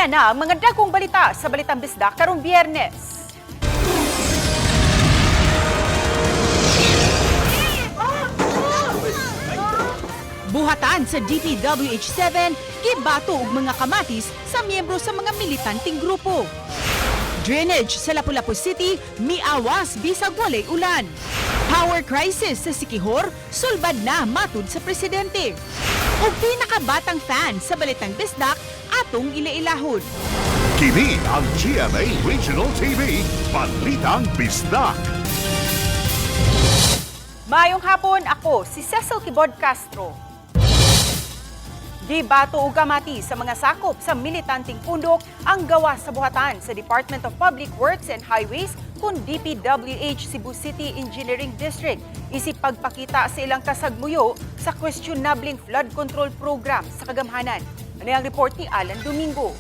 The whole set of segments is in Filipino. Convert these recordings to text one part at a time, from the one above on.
Unya na ang mga dagkong balita sa Balitang Bisdak karong Biyernes. Buhatan sa DPWH-7, gibato og mga kamatis sa miyembro sa mga militanteng grupo. Drainage sa Lapu-Lapu City, miawas bisag walay ulan. Power crisis sa Siquijor, sulbad na matud sa presidente. O pinakabatang fan sa Balitang Bisdak, atong ilailahon. Kini ang GMA Regional TV, Balitang Bisdak. Mayong hapon, ako si Cecil Kibod Castro. Gibato og kamati sa mga sakop sa militanteng pundok ang gawa sa buhatan sa Department of Public Works and Highways kung DPWH Cebu City Engineering District isip pagpakita sa ilang kasagmuyo sa questionabling flood control program sa Kagamhanan. Ano ang report ni Alan Domingo?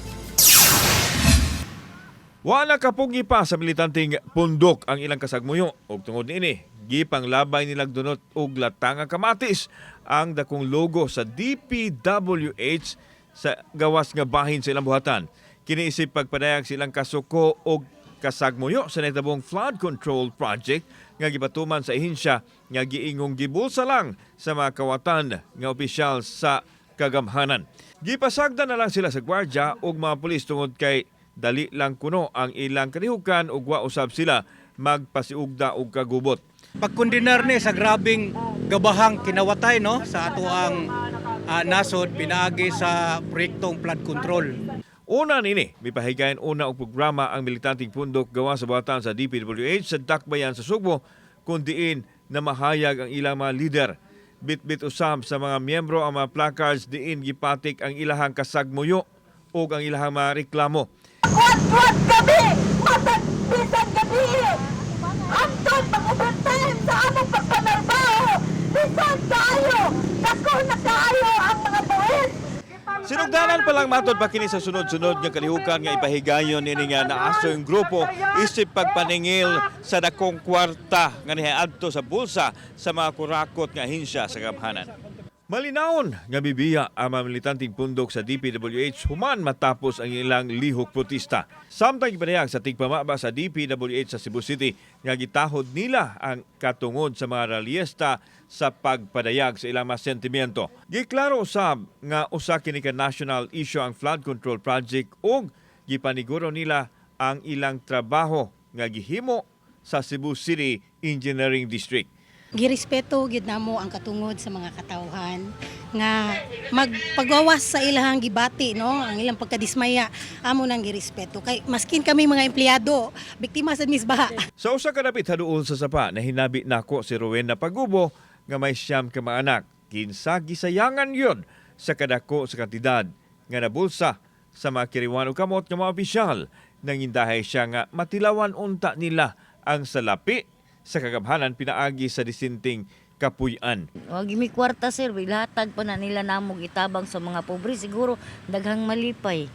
Wala kapugi pa sa militanteng pundok ang ilang kasagmuyo ug tungod niini gipang labay nilang dunot og latang kamatis ang dakong logo sa DPWH sa gawas nga bahin sa ilang buhatan. Kini isip pagpadayag silang kasuko og kasagmuyo sa nahitabong flood control project nga gibatuman sa ahensya nga giingong gibulsa lang sa mga kawatan nga opisyal sa Kagamhanan. Gipasagdan na lang sila sa gwardya ug mga pulis tungod kay dali lang kuno ang ilang kalihukan ug wa usab sila magpasiugda og kagubot. Pagkondinar ni sa grabing gabahang kinawatay no sa ato ang nasod pinaagi sa proyektong flood control. Una nini, mipahigayon una og programa ang militanteng pundok gawa sa buhatan sa DPWH sa Dakbayan sa Subo kung diin na mahayag ang ilang mga leader. Bit-bit usab sa mga miyembro ang mga placards diin gipatik ang ilahang kasagmuyo o ang ilahang mga reklamo. Kuwat-kuwat gabi! Matagbisan gabi! Antod mag-overtime sa among pagpanarbaho! Bisan kayo! Naku na kayo ang mga buwis! Sinugdanan pa lang matod pa kini sa sunod-sunod nga kalihukan nga ipahigayon nini nga naaso yung grupo isip pagpaningil sa dakong kwarta nga nihaadto sa bulsa sa mga kurakot nga ahensya sa Kagamhanan. Malinawon nga bibiya ang mga militanteng pundok sa DPWH human matapos ang ilang lihok protesta. Samtang ipanayag sa tigpamaba sa DPWH sa Cebu City nga gitahod nila ang katungod sa mga ralyesta sa pagpadayag sa ilang mga sentimiento. Giklaro usab nga usa kini ka national issue ang flood control project ug gipaniguro nila ang ilang trabaho nga gihimo sa Cebu City Engineering District. Girespeto gid namo ang katungod sa mga katawhan nga magpagawas sa ilahang gibati no ang ilang pagkadismaya amo nang girespeto kay maskin kami mga empleyado biktima sa misbaha. Sa usa ka dapit haduol sa sapa na hinabi nako si Rowena Pagubo nga may siyam ka mga anak kinsa gisayangan yon sa kadako sa kantidad nga nabulsa sa mga kiriwan o kamot nga mga opisyal nang indahay siya nga matilawan unta nila ang salapi sa Kagamhanan pinaagi sa disinting kapuy-an. Wag mi kwarta sir, bilatag pa na nila namog itabang sa mga pobre siguro daghang malipay.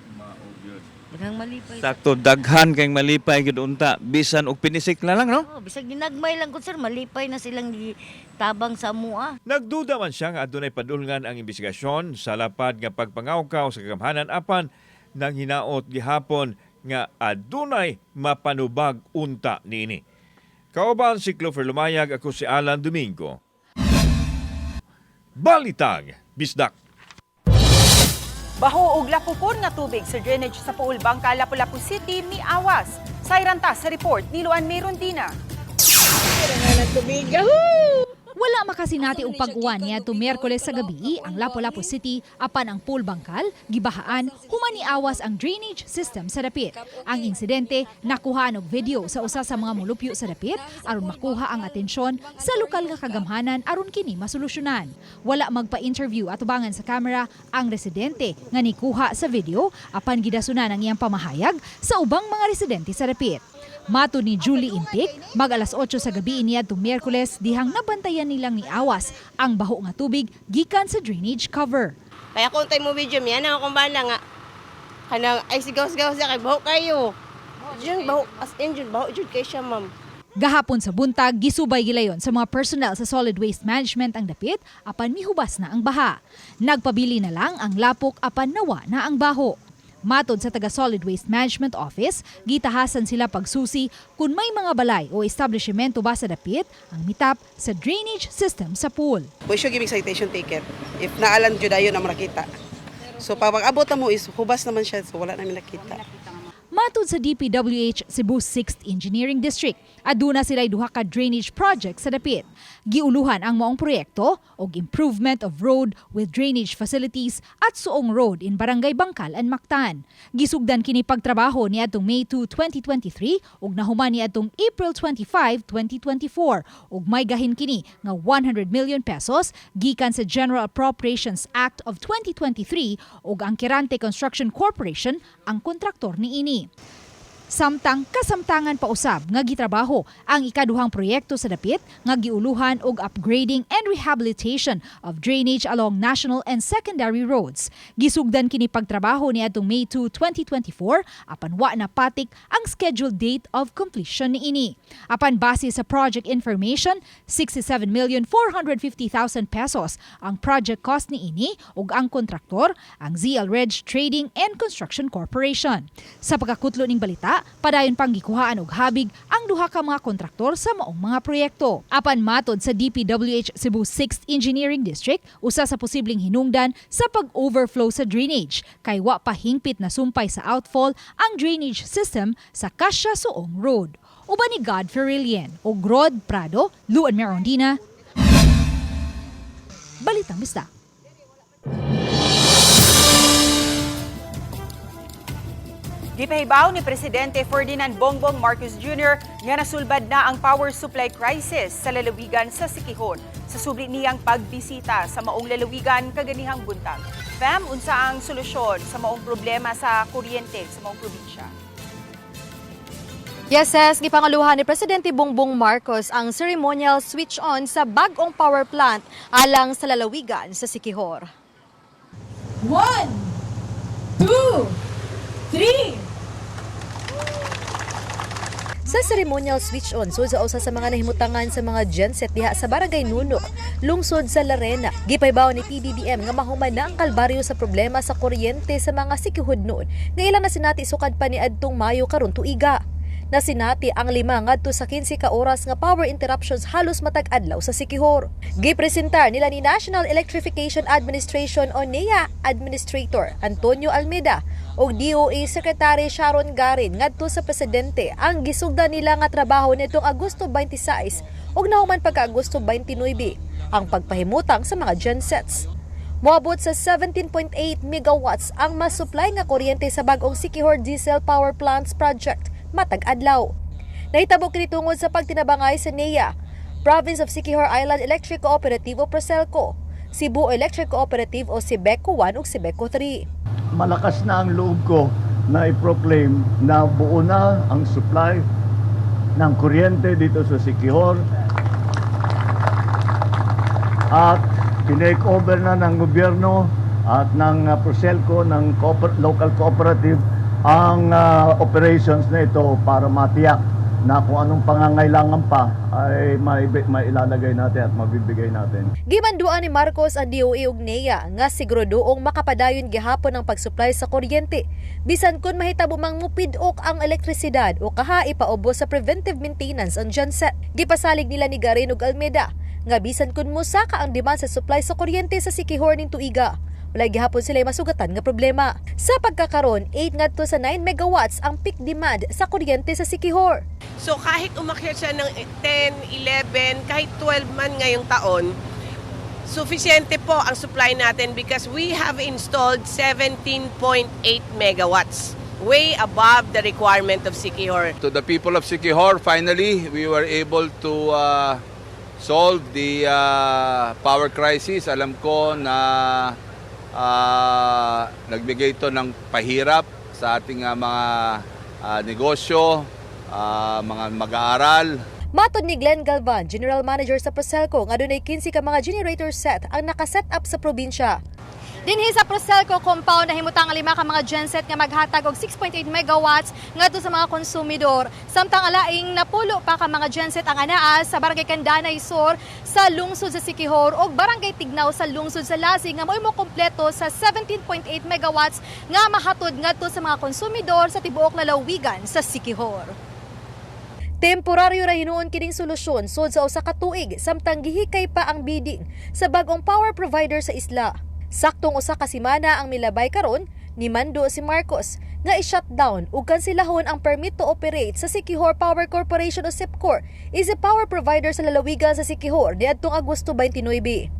Daghang malipay. Sakto daghan kay malipay gid unta bisan og pinisik na lang no. Oh, bisag ginagmay lang ko sir, malipay na silang gitabang sa mua. Nagduda man siya nga adunay padulngan ang investigasyon sa lapad nga pagpangawkaw sa Kagamhanan apan nang hinaot gihapon nga adunay mapanubag unta niini. Kauban si Clover Lumayag, ako si Alan Domingo. Balitang Bisdak. Baho og lapupon nga tubig sa drainage sa Puul Bangka, Lapu-Lapu City, miawas. Sayranta sa report ni Luan Merondina. Wala makasinati og pag-uwan niadto Miyerkules sa gabi ang Lapu-Lapu City apan ang Puul Bangkal gibahaan humani awas ang drainage system sa dapit. Ang insidente nakuha og video sa usa sa mga mulupyo sa dapit aron makuha ang atensyon sa lokal nga kagamhanan aron kini masolusyonan. Wala magpa-interview atubangan sa camera ang residente nga nikuha sa video apan gidasunan ang iyang pamahayag sa ubang mga residente sa dapit. Mato ni Julie Impik, mag-alas 8 sa gabi niadtong Miyerkules dihang nabantayan nilang niawas ang baho nga tubig gikan sa drainage cover. Kaya kung tayo mo video miya, akong bala nga, kanang ay sigaw-sigaw siya kay baho kayo. Diyan baho, as in dyan, baho dyan kay siya ma'am. Gahapon sa buntag, gisubay gilayon sa mga personnel sa solid waste management ang dapit apan mihubas na ang baha. Nagpabili na lang ang lapok apan nawa na ang baho. Matod sa taga Solid Waste Management Office, gitahasan sila pagsusi kung may mga balay o establishmento ba sa dapit ang mitap sa drainage system sa pool. We should give citation ticket if naalan jud ayon ang makita. So pag abot mo is hubas naman siya, so wala namin nakita. Matod sa DPWH Cebu 6th Engineering District, aduna sila'y duha ka drainage project sa dapit. Giuluhan ang maong proyekto og improvement of road with drainage facilities at suong road in Barangay Bangkal and Mactan. Gisugdan kini pagtrabaho ni atong May 2, 2023 ug nahuman ni atong April 25, 2024 ug may gahin kini nga 100 million pesos gikan sa General Appropriations Act of 2023 ug ang Kirante Construction Corporation ang kontraktor niini. Samtang kasamtangan pa usab nga gitrabaho ang ikaduhang proyekto sa dapit nga giuluhan og upgrading and rehabilitation of drainage along national and secondary roads. Gisugdan kini pagtrabaho ni atong May 2, 2024 apan wa na patik ang scheduled date of completion niini. Apan base sa project information, 67,450,000 pesos ang project cost niini ug ang kontraktor ang ZL Reg Trading and Construction Corporation. Sa pagkakutlo ning balita, padayon pang gikuhaan og habig ang duha ka mga kontraktor sa maong mga proyekto. Apan matod sa DPWH Cebu 6th Engineering District, usa sa posibleng hinungdan sa pag-overflow sa drainage kay wa pa hingpit na sumpay sa outfall ang drainage system sa Kasya Suong Road. Uban ni God Ferilien o Rod Prado, Luan Merondina. Balitang Bista. Gipahibaw ni Presidente Ferdinand Bongbong Marcos Jr. nga nasulbad na ang power supply crisis sa lalawigan sa Siquijor sa subli niyang pagbisita sa maong lalawigan kaganihang buntag. Fam, unsa ang solusyon sa maong problema sa kuryente sa maong probinsya? Yes, gipangaluhan ni Presidente Bongbong Marcos ang ceremonial switch-on sa bag-ong power plant alang sa lalawigan sa Siquijor. 1, 2, 3. Sa ceremonial switch-on, sa usa sa mga nahimutangan sa mga genset diha sa Barangay Nunok, lungsod sa Larena. Gipaybaw ni PBBM nga mahuman na ang kalbaryo sa problema sa kuryente sa mga Siquijor noon. Nga ilang na sinati sukad pa ni adtong Mayo karon tuiga. Nasinati ang 5 ngadto sa 15 ka oras nga power interruptions halos matag adlaw sa Siquijor. Gipresentar nila ni National Electrification Administration o NEA Administrator Antonio Almeida o DOE Secretary Sharon Garin ngadto sa presidente ang gisugdan nila nga trabaho nitong Agosto 26 ug nahuman pagka Agosto 29 ang pagpahimutang sa mga gensets. Moabot sa 17.8 megawatts ang masupply nga kuryente sa bag-ong Siquijor Diesel Power Plants Project matag adlaw. Nahitabo kini tungod sa pagtinabangay sa NEA, Province of Siquijor Island Electric Cooperative o Proselco, Cebu Electric Cooperative o Sibeco 1 ug Sibeco 3. Malakas na ang loob ko na i-proclaim na buo na ang supply ng kuryente dito sa Siquijor at tinake over na ng gobyerno at ng Proselco, ng local cooperative ang operations na ito para matiyak na kung anong pangangailangan pa ay mailalagay natin at mabibigay natin. Gimanduan ni Marcos ang DOE ug NEA nga siguradoong makapadayon gihapon ang pagsupply sa kuryente bisan kun mahitabo mang mupidok ang elektrisidad o kaha ipaubos sa preventive maintenance ang genset. Gipasalig nila ni Garin ug Almeida nga bisan kun mosaka ang demand sa supply sa kuryente sa Siquijor ning tuiga, walay gihapon sila masugatan nga problema. Sa pagkakaron, 8 ngadto sa 9 megawatts ang peak demand sa kuryente sa Siquijor. So kahit umakyat siya ng 10, 11, kahit 12 man ngayong taon, sufisyente po ang supply natin because we have installed 17.8 megawatts, way above the requirement of Siquijor. To the people of Siquijor, finally, we were able to solve the power crisis. Alam ko na nagbigay ito ng pahirap sa ating mga negosyo, mga mag-aaral. Matod ni Glenn Galvan, General Manager sa Proselco, nga dunay 15 ka mga generator set ang nakaset up sa probinsya. Dinhi sa Proselco compound nahimutang 5 ka mga genset nga maghatag og 6.8 megawatts ngadto sa mga konsumidor. Samtang alaing napulo pa ka mga genset ang anaa sa Barangay Candanay Sur sa lungsod sa Siquijor ug Barangay Tignaw sa lungsod sa Lasig nga mo'y mo kompleto sa 17.8 megawatts nga mahatod ngadto sa mga konsumidor sa tibuok lalawigan sa Siquijor. Temporaryo ra hinuon kining solusyon sud sa usa ka tuig samtang gihikay pa ang bidding sa bag-ong power provider sa isla. Saktong usa ka semana ang milabay karon ni mando si Marcos nga i-shutdown ug kansilahon ang permit to operate sa Siquijor Power Corporation o SEPCOR, is a power provider sa lalawigan sa Siquijor niadtong Agosto 29.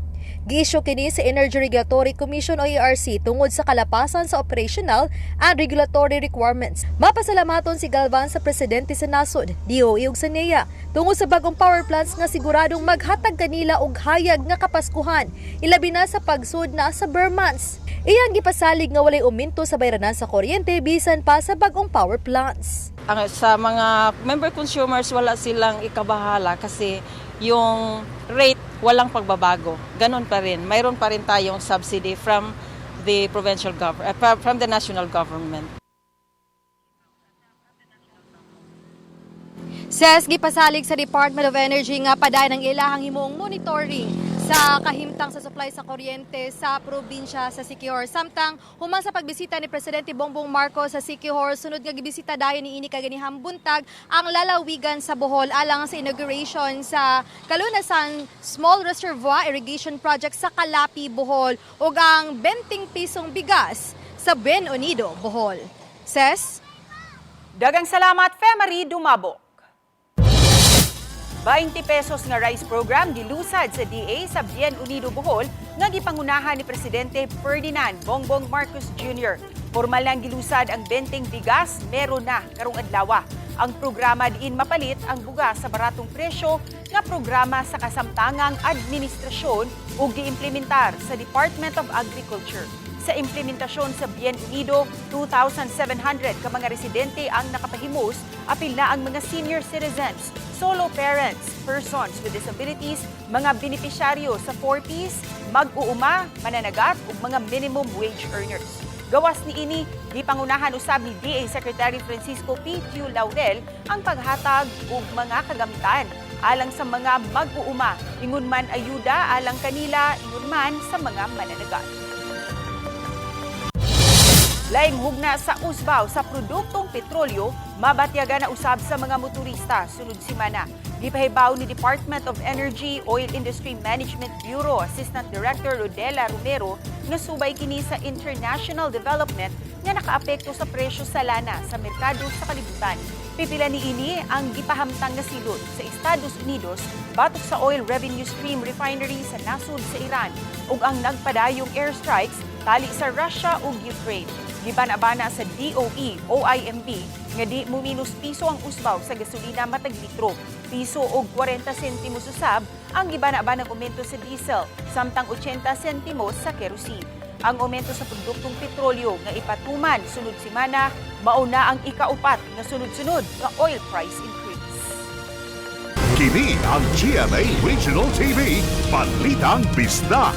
Gi-issue kini sa Energy Regulatory Commission o ERC tungod sa kalapasan sa operational and regulatory requirements. Mapasalamaton si Galvan sa presidente sa nasod, DOE ug sa NEA tungod sa bagong power plants nga siguradong maghatag kanila og hayag nga kapaskuhan, ilabi na sa pagsud na sa bare months. Iyang gipasalig nga walay uminto sa bayranan sa kuryente bisan pa sa bagong power plants. Sa mga member consumers wala silang ikabahala kasi yung rate walang pagbabago. Ganon pa rin. Mayroon pa rin tayong subsidy from the provincial government, from the national government. Ses gipasalig sa Department of Energy nga padayon ang ilahang himuong monitoring sa kahimtang sa supply sa kuryente sa probinsya sa Siquijor. Samtang human sa pagbisita ni Presidente Bongbong Marcos sa Siquijor, sunod nga gibisita dayon ni ini kaganihang buntag ang lalawigan sa Bohol alang sa inauguration sa Kalunasan Small Reservoir Irrigation Project sa Calapi, Bohol ug ang 20 pisong bigas sa Ben Unido, Bohol. Ses? Dagang salamat, Femari Dumabok. 20 pesos nga rice program gilusad sa DA sa Bien Unido, Bohol nga gipangunahan ni Presidente Ferdinand Bongbong Marcos Jr. Formal lang gilusad ang 20 bigas, meron na karong adlaw. Ang programa diin mapalit ang bugas sa baratong presyo nga programa sa kasamtangang administrasyon ug giimplementar sa Department of Agriculture. Sa implementasyon sa Bien Unido, 2,700 ka mga residente ang nakapahimos, apil na ang mga senior citizens, solo parents, persons with disabilities, mga benepisyaryo sa 4Ps, mag-uuma, mananagat ug mga minimum wage earners. Gawas ni ini, gipangunahan usab ni DA Secretary Francisco P. Q. Laurel ang paghatag ug mga kagamitan alang sa mga mag-uuma, ingon man ayuda alang kanila, ingon man sa mga mananagat. Laing hugna sa usbaw sa produktong petrolyo, mabatyaga na usab sa mga motorista sunod semana. Gipahibaw ni Department of Energy Oil Industry Management Bureau Assistant Director Rodela Romero na subay kini sa international development nga nakaapekto sa presyo sa lana sa merkado sa kalibutan. Pipila ni ini ang gipahamtang na silot sa Estados Unidos batok sa oil revenue stream refinery sa nasud sa Iran ug ang nagpadayong airstrikes tali sa Russia ug Ukraine. Gibanabana sa DOE o IMB nga di mo minus piso ang usbaw sa gasolina matag litro, piso og 40 sentimos usab ang gibanabanang aumento sa diesel, samtang 80 sentimos sa kerosene. Ang aumento sa produktong petrolyo nga ipatuman sunod semana mauna ang ikaupat nga sunod-sunod nga oil price increase. Kini ang GMA Regional TV, Balitang Bisdak.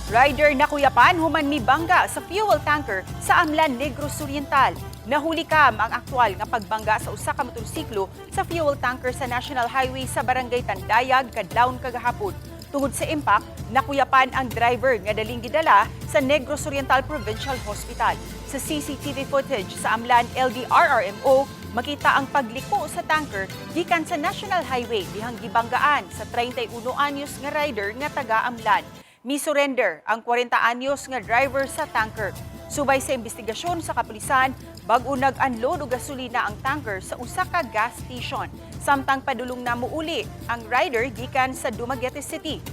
Rider na kuyapan human mi bangga sa fuel tanker sa Amlan, Negros Oriental. Nahuli kam ang aktwal nga pagbangga sa usa ka motorsiklo sa fuel tanker sa National Highway sa Barangay Tandayag kadlawon kagahapon. Tungod sa impact, nakuyapan ang driver nga daling gidala sa Negros Oriental Provincial Hospital. Sa CCTV footage sa Amlan LDRRMO, makita ang pagliko sa tanker gikan sa National Highway dihang gibanggaan sa 31 anyos nga rider nga taga Amlan. Mi-surrender ang 40 anyos nga driver sa tanker. Subay sa investigasyon sa kapulisan, bag-o nag-unload og gasolina ang tanker sa usa ka gas station. Samtang padulong na muuli ang rider gikan sa Dumaguete City.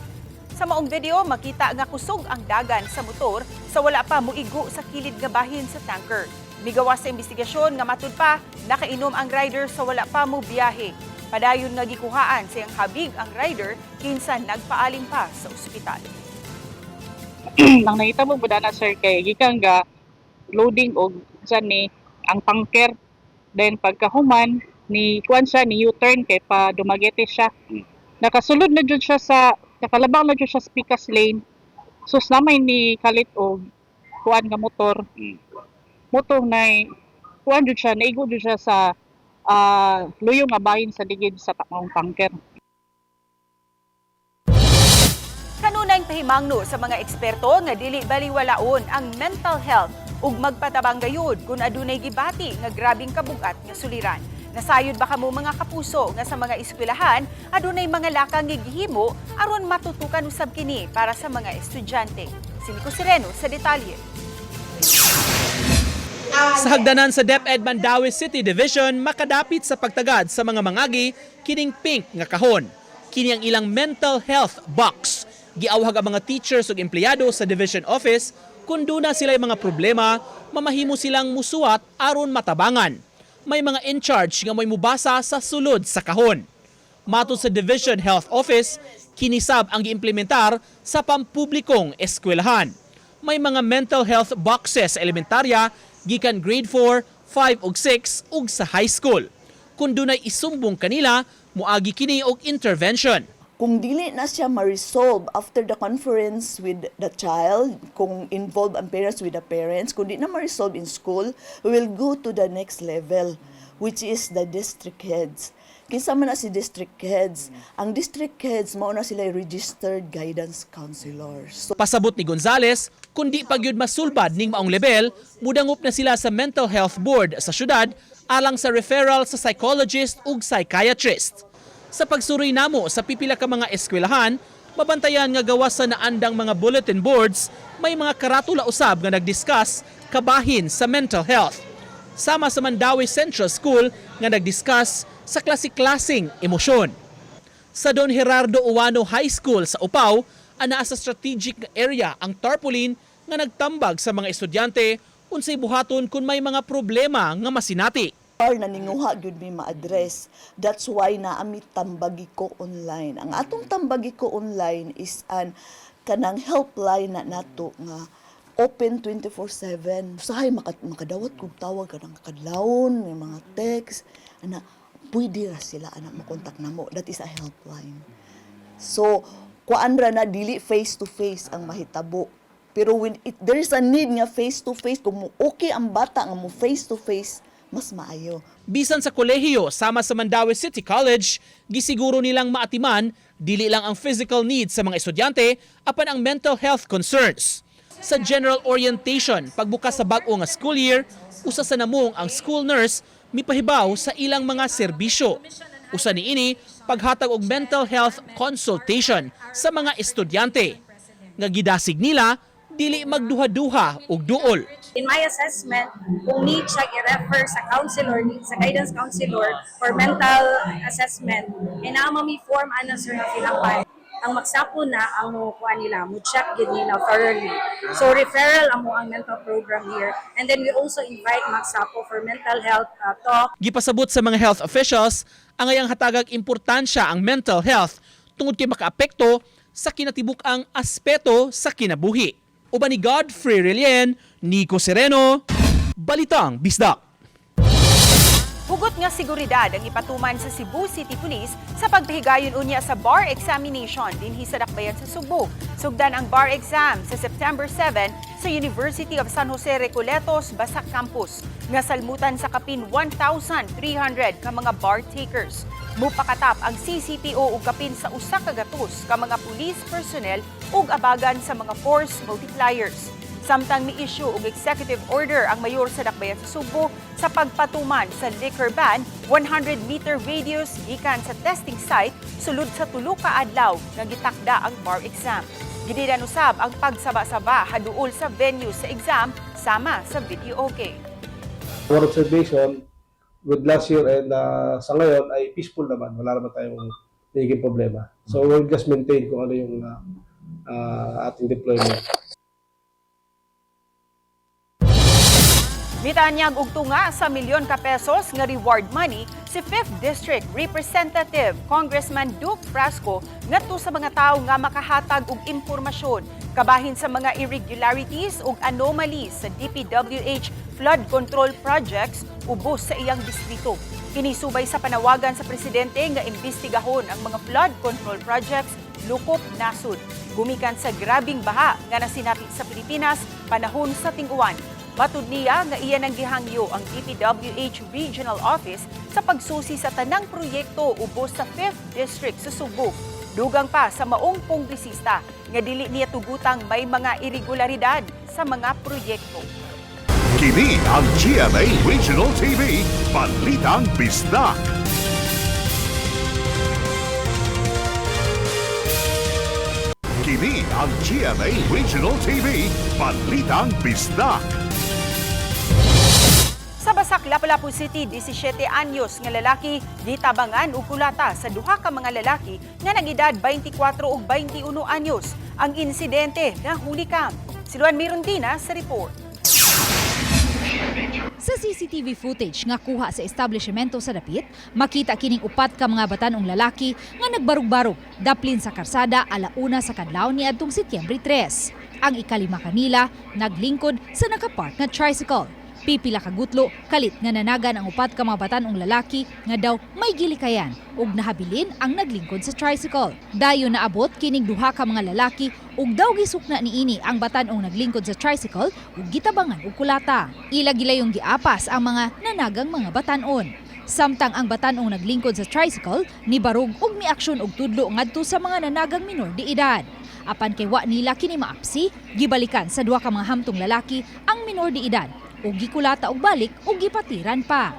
Sa maong video, makita nga kusog ang dagan sa motor sa wala pa muigo sa kilid nga bahin sa tanker. Migawas sa investigasyon nga matud pa, nakainom ang rider sa wala pa mo biyahe. Padayon nga gikuhaan sa iyang habig ang rider kinsa nagpaaling pa sa ospital. Nang nakita mo ba na sir kay gikan ga loading og ni ang tanker Then pagkahuman, ni kuan siya, ni U-turn kay pa dumagete siya. Nakasulod na jud siya sa, nakalabang na jud siya sa pikas lane. Sus namay ni kalit og kuan nga motor. Motor na kuan jud siya, naigo jud siya sa luyong nga bahin sa digid sa takong tanker. Kanunay pahimangno sa mga eksperto nga dili baliwalaon ang mental health ug magpatabang gayud kung adunay gibati nga grabing kabugat nga suliran. Nasayod ba kamo mga kapuso nga sa mga eskwelahan adunay mga lakang nga gihimo aron matutukan usab kini para sa mga estudyante. Si Nico Sereno sa detalye. Sa hagdanan sa DepEd Mandaue City Division, makadapit sa pagtagad sa mga mangagi kining pink nga kahon. Kini ang ilang mental health box. Giawhag ang mga teachers ug empleyado sa division office kung duna sila'y mga problema, mamahimo silang musuwat aron matabangan. May mga in charge nga may mubasa sa sulod sa kahon. Matod sa Division Health Office, kinisab ang giimplementar sa pampublikong eskwelahan. May mga mental health boxes sa elementarya gikan grade 4, 5 ug 6 ug sa high school. Kung dunay isumbong kanila, muagi kini og intervention. Kung dili na siya ma-resolve after the conference with the child, kung involved ang parents with the parents, kung di na ma-resolve in school, we will go to the next level, which is the district heads. Kinsa man na si district heads, ang district heads mao na sila registered guidance counselors. Pasabot ni Gonzales, kung di pagyud masulbad ning maong level, mudangop na sila sa mental health board sa syudad alang sa referral sa psychologist ug psychiatrist. Sa pagsuri namo sa pipila ka mga eskwelahan, mabantayan nga gawas sa naandang mga bulletin boards, may mga karatula usab nga nagdiscuss kabahin sa mental health. Sama sa Mandaue Central School nga nagdiscuss sa klase-klaseng emosyon. Sa Don Gerardo Uwano High School sa Upaw, anaa sa strategic area ang tarpaulin nga nagtambag sa mga estudyante unsay buhaton kung may mga problema nga masinati. Na ninguha gyud mi ma-address. That's why naami tambagi ko online. Ang atong tambagi ko online is an kanang helpline na nato nga open 24/7. Usahay makadawat kog tawag kanang kadlawon, may mga text ana pwede ra sila ana makontak namo. That is a helpline. So kuan ra na dili face to face ang mahitabo. Pero when there is a need nga face to face, kung okay ang bata nga mo face to face, mas maayo. Bisan sa kolehiyo sama sa Mandaue City College, gisiguro nilang maatiman dili lang ang physical needs sa mga estudyante apan ang mental health concerns. Sa general orientation pagbukas sa bag-o nga school year, usa sa namong ang school nurse mipahibaw sa ilang mga serbisyo. Usa niini paghatag og mental health consultation sa mga estudyante. Nga gidasig nila dili magduha-duha og duol. In my assessment, kung need siya i-refer sa counselor, sa guidance counselor for mental assessment, mi form ana sir na pinapay. Ang magsapo na ang kuha nila, mo-check gid nila thoroughly. So referral amo ang mental program here. And then we also invite magsapo for mental health talk. Gipasabot sa mga health officials ang ayang hatagag importansya ang mental health tungod kay makaapekto sa kinatibuk-ang aspeto sa kinabuhi. Uban ni Godfrey Relien, Nico Sereno, Balitang Bisdak. Hugot nga seguridad ang ipatuman sa Cebu City Police sa pagpahigayon unya sa bar examination dinhi sa Dakbayan sa Subo. Sugdan ang bar exam sa September 7 sa University of San Jose Recoletos, Basak Campus. Nga salmutan sa kapin 1,300 ka mga bar takers. Mupakatap ang CCTO ug kapin sa usa ka gatos ka mga police personnel ug abagan sa mga force multipliers. Samtang mi-issue og executive order ang mayor sa Dakbayan sa Subo sa pagpatuman sa liquor ban 100-meter radius gikan sa testing site sulod sa 3 ka adlaw nga gitakda ang bar exam. Gididan usab ang pagsaba-saba haduol sa venue sa exam sama sa video okay. Our observation with last year and sa ngayon ay peaceful naman. Wala naman tayong nagiging problema. So we'll just maintain kung ano yung ating deployment. Mitanyag og tunga sa milyon ka pesos nga reward money sa si 5th District Representative Congressman Duke Frasco ngadto sa mga tawo nga makahatag og impormasyon kabahin sa mga irregularities ug anomalies sa DPWH flood control projects ubos sa iyang distrito. Kinisubay sa panawagan sa presidente nga imbestigahon ang mga flood control projects lukop nasud. Gumikan sa grabing baha nga nasinati sa Pilipinas panahon sa ting-uwan. Matud niya nga iyan ang gihangyo ang DPWH Regional Office sa pagsusi sa tanang proyekto ubos sa 5th District sa Subo. Dugang pa sa maong kongresista nga dili niya tugutang may mga irregularidad sa mga proyekto. Kini ang GMA Regional TV, Balitang Bisdak. Kini ang GMA Regional TV, Balitang Bisdak. Sa Basak, Lapu-Lapu City, 17 anyos nga lalaki gitabangan og kulata sa duha ka mga lalaki nga nag-edad 24 ug 21 anyos. Ang insidente na hulikam. Si Luan Mirondina sa report. Sa CCTV footage nga kuha sa establishmento sa dapit, makita kining upat ka mga batanong lalaki nga nagbarog-barog daplin sa karsada alauna sa kadlaw niadtong Setyembre 3. Ang ikalima kanila naglingkod sa nakapark nga tricycle. Pipila ka gutlo, kalit nga nanagan ang upat ka mga batanong lalaki nga daw may gilikayan ug nahabilin ang naglingkod sa tricycle. Dayon naabot kining duha ka mga lalaki ug daw gisukna niini ang batanong naglingkod sa tricycle ug gitabangan og kulata. Ila gilayong giapas ang mga nanagang mga batanon. Samtang ang batanong naglingkod sa tricycle nibarog ug miaksyon og tudlo ngadto sa mga nanagang minor de edad. Apan kay wa nila kini maapsi, gibalikan sa duha ka mga hamtong lalaki ang minor de edad ug gikulata og balik ug gipatiran pa.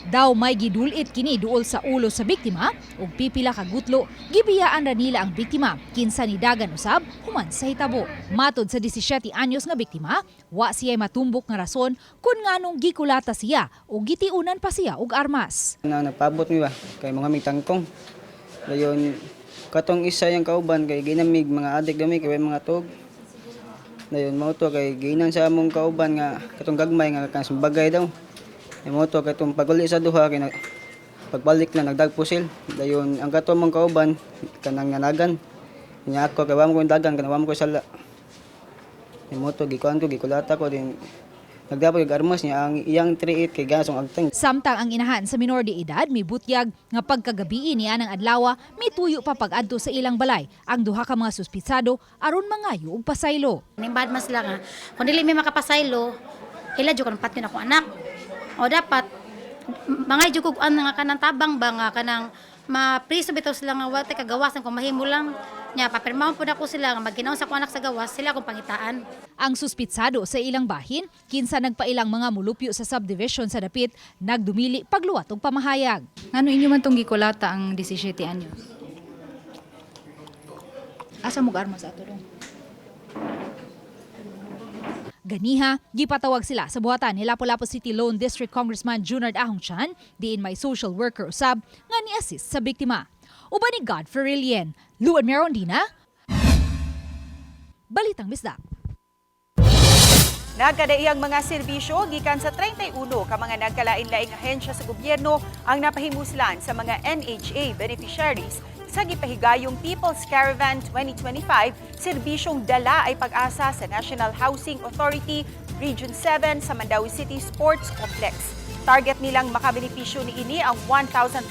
Daw may gidulit kini duol sa ulo sa biktima ug pipila ka gutlo gibiyaan ra nila ang biktima kinsa nidagan usab human sa hitabo. Matod sa 17 anyos nga biktima, wa siya matumbok nga rason kung nganong gikulata siya ug gitiunan pa siya og armas. Napabot mi ba kay mga mitangkong. Dayon katong isa yang kauban kay ginamig mga adik dami kay mga tog. Dayon mo to kay ginan sa among kauban nga katong gagmay nga kan bagay daw. Mo to katong paguli sa duha kay pagbalik na nagdagpusil. Dayon ang katong mong kauban kanang nanagan. Nya ako kay wa mo ko dagan kanang wa mo ko sala. Mo to gikuan ko gikulata ko din nagdapoy og armas niya ang iyang 38 kay gasong agteng. Samtang ang inahan sa minor de edad mibutyag nga pagkagabi niya ng adlaw mituyo pa pag-adto sa ilang balay ang duha ka mga suspitsado aron mangayo og pasaylo. Nimbad mas lang ha. Kung dili may makapasaylo, ila jud kan patyon ako anak. O dapat mga jud kog nga kanang tabang ba nga kanang mapriso bitaw sila nga wa tay kagawasan kung mahimo lang nya papirmaon pud ako sila nga maginaw sa ko anak sa gawas sila akong pangitaan. Ang suspitsado sa ilang bahin kinsa nagpailang mga mulupyo sa subdivision sa dapit nagdumili pagluwat og pamahayag. Ano inyo man tong gikulata ang 17 anyos? Asa mo armas ato dong? Ganiha, gipatawag sila sa buhatan ni Lapu-Lapu City Lone District Congressman Junard Ahongchan, diin may social worker usab nga ni-assist sa biktima. Uban ni God Ferilien, Luan Mirondina, Balitang Bisdak. Nagkadaiyang mga serbisyo gikan sa 31 ka mga nagkalain-laing ahensya sa gobyerno ang napahimuslan sa mga NHA beneficiaries sa gipahigayong People's Caravan 2025, serbisyong dala ay pag-asa sa National Housing Authority Region 7 sa Mandaue City Sports Complex. Target nilang makabenepisyo niini ang 1,500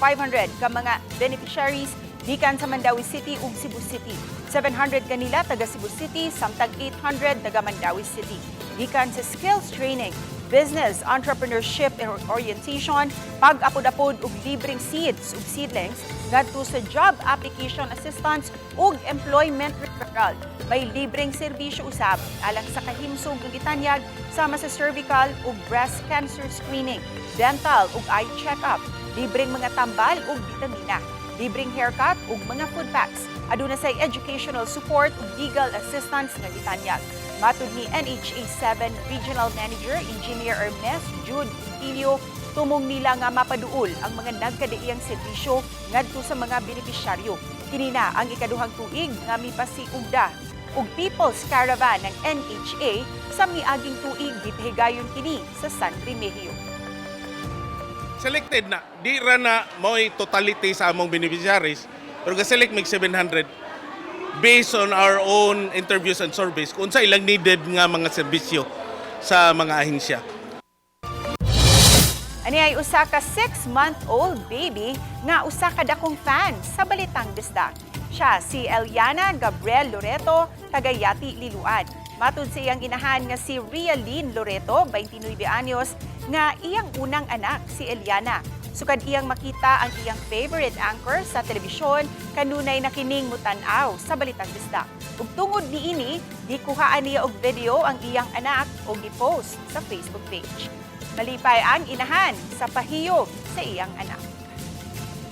ka mga beneficiaries gikan sa Mandaue City ug Cebu City. 700 kanila taga Cebu City samtang 800 taga Mandaue City. Gikan sa skills training, business, entrepreneurship orientation, pag-apod-apod ug libreng seeds ug seedlings ngadto sa job application assistance ug employment referral. May libreng serbisyo usab alang sa kahimsog ug gitanyag sama sa cervical ug breast cancer screening, dental ug eye check-up, libreng mga tambal ug bitamina, libreng haircut ug mga food packs. Aduna say educational support ug legal assistance nga gitanyag. Matud ni NHA 7 Regional Manager Engineer Ernest Jude Intilio, tumong nila nga mapaduol ang mga nagkadaiyang serbisyo ngadto sa mga benepisyaryo. Kini na ang ikaduhang tuig nga mipasiugda ug People's Caravan ng NHA sa miaging tuig gipahigayon kini sa San Remigio. selected na. Di ra na mo'y totality sa among beneficiaries. Pero ga-select mig 700 based on our own interviews and surveys kung sa ilang needed nga mga serbisyo sa mga ahensya. Ani ay usa ka 6-month-old baby nga usa ka dakong fan sa Balitang Bisdak. Siya si Eliana Gabriel Loreto, taga Yati, Liloan. Matud sa iyang inahan nga si Rialyn Loreto, 29 anyos, nga iyang unang anak si Eliana. Sukad iyang makita ang iyang favorite anchor sa telebisyon, kanunay na kining mutan-aw sa Balitang Bisdak. Ug tungod niini, gikuhaan niya og video ang iyang anak o gipost sa Facebook page. Malipay ang inahan sa pahiyog sa iyang anak.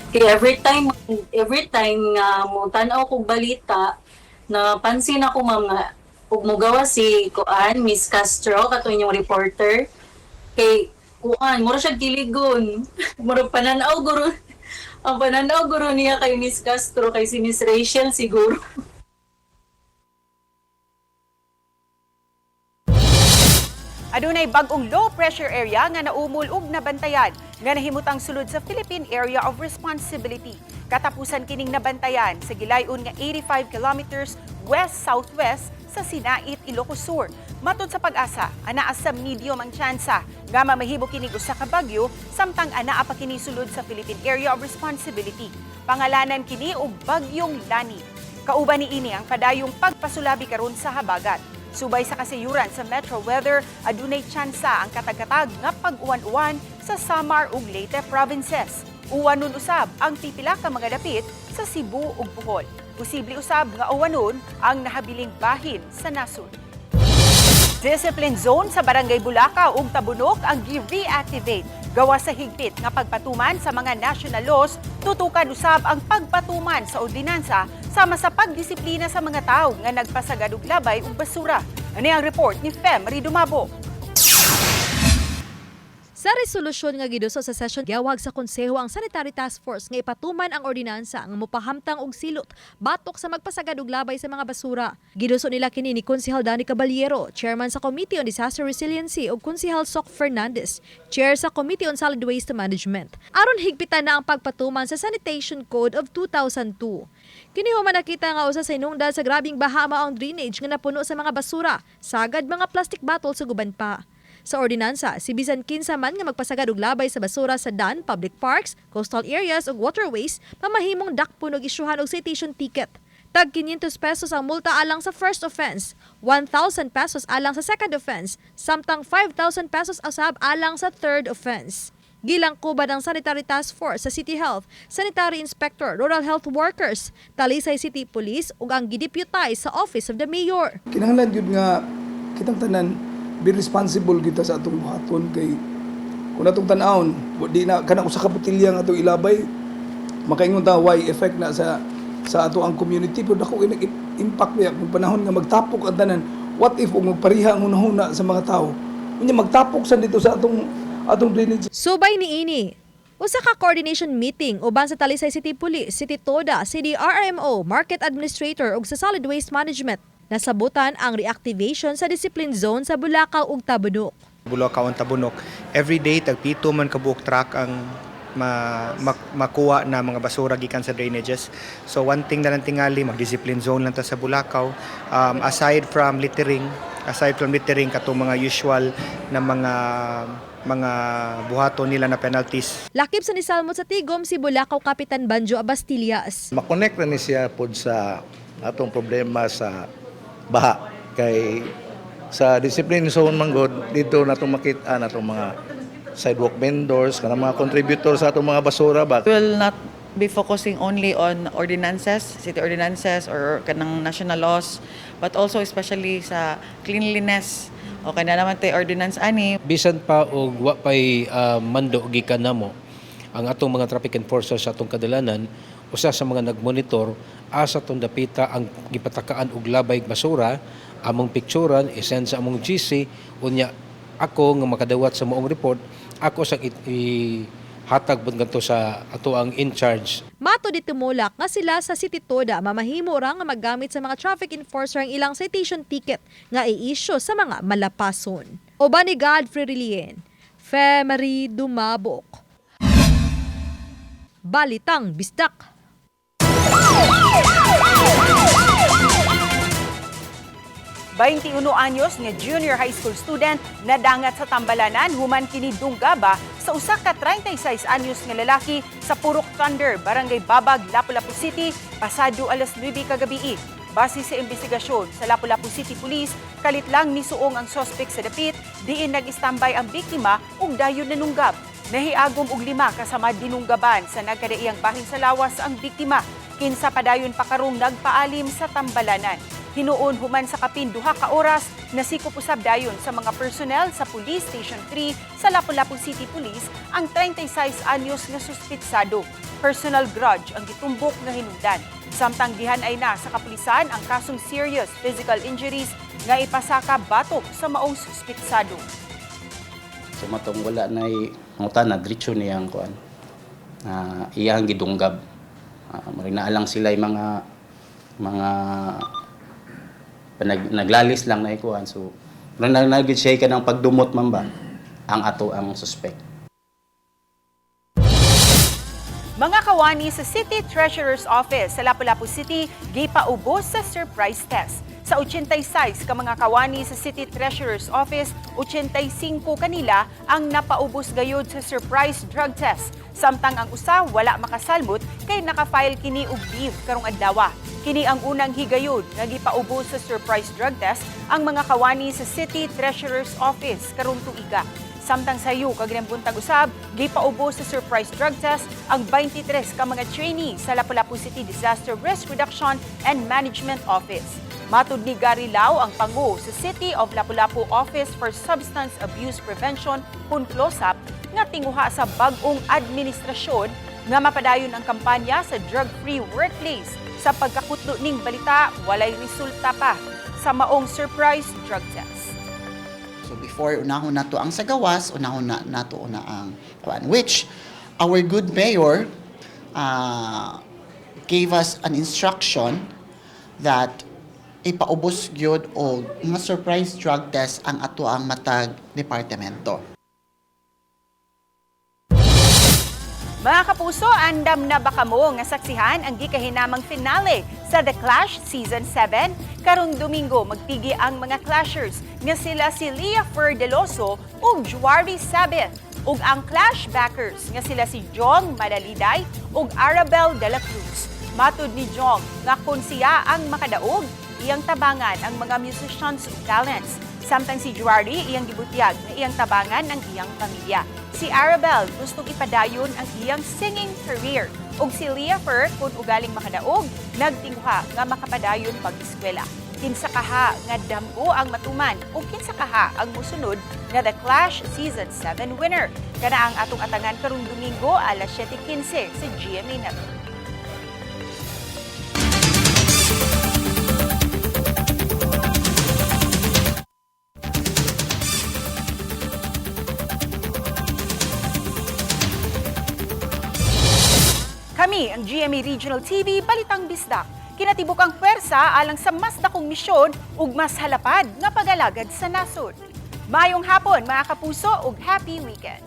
Kaya every time nga mo tanaw kog balita, napansin ako ma'am nga ug mogawa si Kuan Miss Castro kato inyong reporter kay Kuan mura siya giligon. Mura pananaw guro. Ang pananaw guro niya kay Miss Castro kay si Miss Rachel siguro. Adunay bag-ong low pressure area nga naumol ug nabantayan nga nahimutang sulod sa Philippine Area of Responsibility. Katapusan kining nabantayan sa gilayon nga 85 kilometers west-southwest sa Sinait, Ilocos Sur. Matod sa Pag-asa, anaa sa medium ang tsansa nga mamahimo kining usa ka bagyo samtang anaa pa kini sulod sa Philippine Area of Responsibility. Pangalanan kini og Bagyong Lani. Kauban niini ang kadayong pagpasulabi karon sa habagat. Subay sa kasayuran sa Metro Weather, adunay tsansa ang katag-katag nga pag-uwan-uwan sa Samar ug Leyte provinces. Uwanon usab ang pipila ka mga dapit sa Cebu ug Bohol. Posible usab nga uwanon ang nahabiling bahin sa nasod. Discipline zone sa Barangay Bulacau ug Tabunok ang gi-reactivate. Gawa sa higpit nga pagpatuman sa mga national laws, tutukan usab ang pagpatuman sa ordinansa sama sa pagdisiplina sa mga tao nga nagpasagad og labay ug basura. Ani ang report ni Fem Ridumabo. Sa resolusyon nga giduso sa session, giawag sa konseho ang Sanitary Task Force nga ipatuman ang ordinansa nga mopahamtang og silot batok sa magpasagad og labay sa mga basura. Giduso nila kini ni Konsehal Danny Caballero, Chairman sa Committee on Disaster Resiliency, ug Konsehal Soc Fernandez, Chair sa Committee on Solid Waste Management. Aron higpitan na ang pagpatuman sa Sanitation Code of 2002. Kini human nakita nga usa sa inungdan sa grabing baha mao ang drainage nga napuno sa mga basura, sagad mga plastic bottle sa guban pa. Sa ordinansa, si bisan kinsa man nga magpasagad og labay sa basura sa dam, public parks, coastal areas ug waterways, mamahimong dakpon og isyuhan og citation ticket. Tag 500 pesos ang multa alang sa first offense, 1,000 pesos alang sa second offense, samtang 5,000 pesos usab alang sa third offense. Gilangkuban ang Sanitary Task Force sa City Health, Sanitary Inspector, Rural Health Workers, Talisay City Police ug ang gideputize sa Office of the Mayor. Kinahanglan yun nga kitang tanan be responsible kita sa atong buhaton kay kung atong tan-awon di na kana usa ka botelya nga atong ilabay makaingon ta why effect na sa ato ang community pero dako impact niya kung panahon nga magtapok ang tanan. What if kung magpariha ang hunahuna sa mga tao unya magtapok sa dito sa atong drainage. Subay niini usa ka coordination meeting uban sa Talisay City Police, City Toda, City RMO, Market Administrator ug sa Solid Waste Management. Nasabutan ang reactivation sa discipline zone sa Bulacau ug Tabunok. Bulacau ug Tabunok, every day tagpito man ka buok truck ang makuha na mga basura gikan sa drainages. So one thing na lang tingali, mag-discipline zone lang ta sa Bulacau. Aside from littering katong mga usual na mga buhaton nila na penalties. Lakip sa nisalmot sa tigom si Bulacau Kapitan Banjo Abastillas. Makonect na ni siya pod sa atong problema sa baha kay sa discipline zone manggod dito natong makita natong mga sidewalk vendors kanang mga contributors sa atong mga basura ba. Will not be focusing only on ordinances, city ordinances or kanang national laws, but also especially sa cleanliness. Okay na naman tay ordinance ani. Bisan pa og wa pay mando gikan namo ang atong mga traffic enforcers sa atong kadalanan, usa sa mga nagmonitor asa tong dapita ang gipatakaan og labay basura, among picturean isend sa among GC unya ako nga makadawat sa moong report ako sa hatag bud ngadto sa ato ang in charge. Mato dito mulak nga sila sa City Toda mamahimo ra nga maggamit sa mga traffic enforcer ang ilang citation ticket nga i-issue sa mga malapason. Oba ni Godfrey Rilien, Fem Ridumabo. Balitang Bisdak. 21 anyos nga junior high school student nadangat sa Tambalanan human kini Dunggaba sa usa ka 36 anyos nga lalaki sa Purok Thunder, Barangay Babag, Lapu-Lapu City, pasado alas 9 kagabi. Base sa investigasyon sa Lapu-Lapu City Police, kalit lang misuong ang suspect sa dapit, diin nag-istambay ang biktima ug dayon nanunggab. Nahiagom og 5 kasama dinunggaban sa nagkadaiyang bahin sa lawas ang biktima. Kinsa padayon pa karong nagpaalim sa Tambalanan. Hinuon human sa kapin 2 ka oras, nasikop usab dayon sa mga personnel sa Police Station 3 sa Lapu-Lapu City Police ang 36 anyos nga suspitsado. Personal grudge ang gitumbok nga hinungdan. Samtang gihanay na sa kapulisan ang kasong serious physical injuries nga ipasaka batok sa maong suspitsado. So matong wala na mangutan na diretso niyang kuan. Iyang gidunggab. Marinaalang sila mga naglalis lang na ikuan. So nagid siya ka ng pagdumot man ba ang suspect. Mga kawani sa City Treasurer's Office sa Lapu-Lapu City gipaubos sa surprise test. Sa 86 ka mga kawani sa City Treasurer's Office, 85 kanila ang napaubos gayud sa surprise drug test. Samtang ang usa wala makasalmot kay naka-file kini og leave karong adlaw. Kini ang unang higayod nga gipaubos sa surprise drug test ang mga kawani sa City Treasurer's Office karong tuiga. Samtang sayo kag buntag usab, gipaubos sa surprise drug test ang 23 ka mga trainee sa Lapu-Lapu City Disaster Risk Reduction and Management Office. Matud ni Gary Lau, ang pangu sa City of Lapu-Lapu Office for Substance Abuse Prevention, PUNCLOSAP, nga tinguha sa bag-ong administrasyon nga mapadayon ang kampanya sa drug-free workplace. Sa pagkakutlo ning balita, walay resulta pa sa maong surprise drug test. So before unahon nato ang sagawas, unahon nato ang which our good mayor gave us an instruction that ipaubos gyud og mga surprise drug test ang ato ang matag departamento. Mga kapuso, andam na baka mo nga saksihan ang gikahinamang finale sa The Clash Season 7. Karong Domingo, magtigi ang mga Clashers nga sila si Leah Fer Deloso ug Juari Sabeth ug ang Clash Backers nga sila si Jong Madaliday ug Arabel de la Cruz. Matud ni Jong nga kung siya ang makadaog, iyang tabangan ang mga musicians ug talents. Samtang si Juari iyang gibutiyag na iyang tabangan ang iyang pamilya. Si Arabel gustong ipadayon ang iyang singing career. Ug si Leah Fer, kung ugaling makadaog, nagtingha nga makapadayon pag-eskwela. Kinsa kaha nga damgo ang matuman ug kinsa kaha ang musunod nga The Clash Season 7 winner. Kana ang atong atangan karong Domingo alas 7:15 sa GMA Network. Kami, ang GMA Regional TV, Balitang Bisdak. Kinatibuk ang pwersa alang sa mas dakong misyon ug mas halapad nga pag-alagad sa nasod. Mayong hapon mga kapuso ug happy weekend.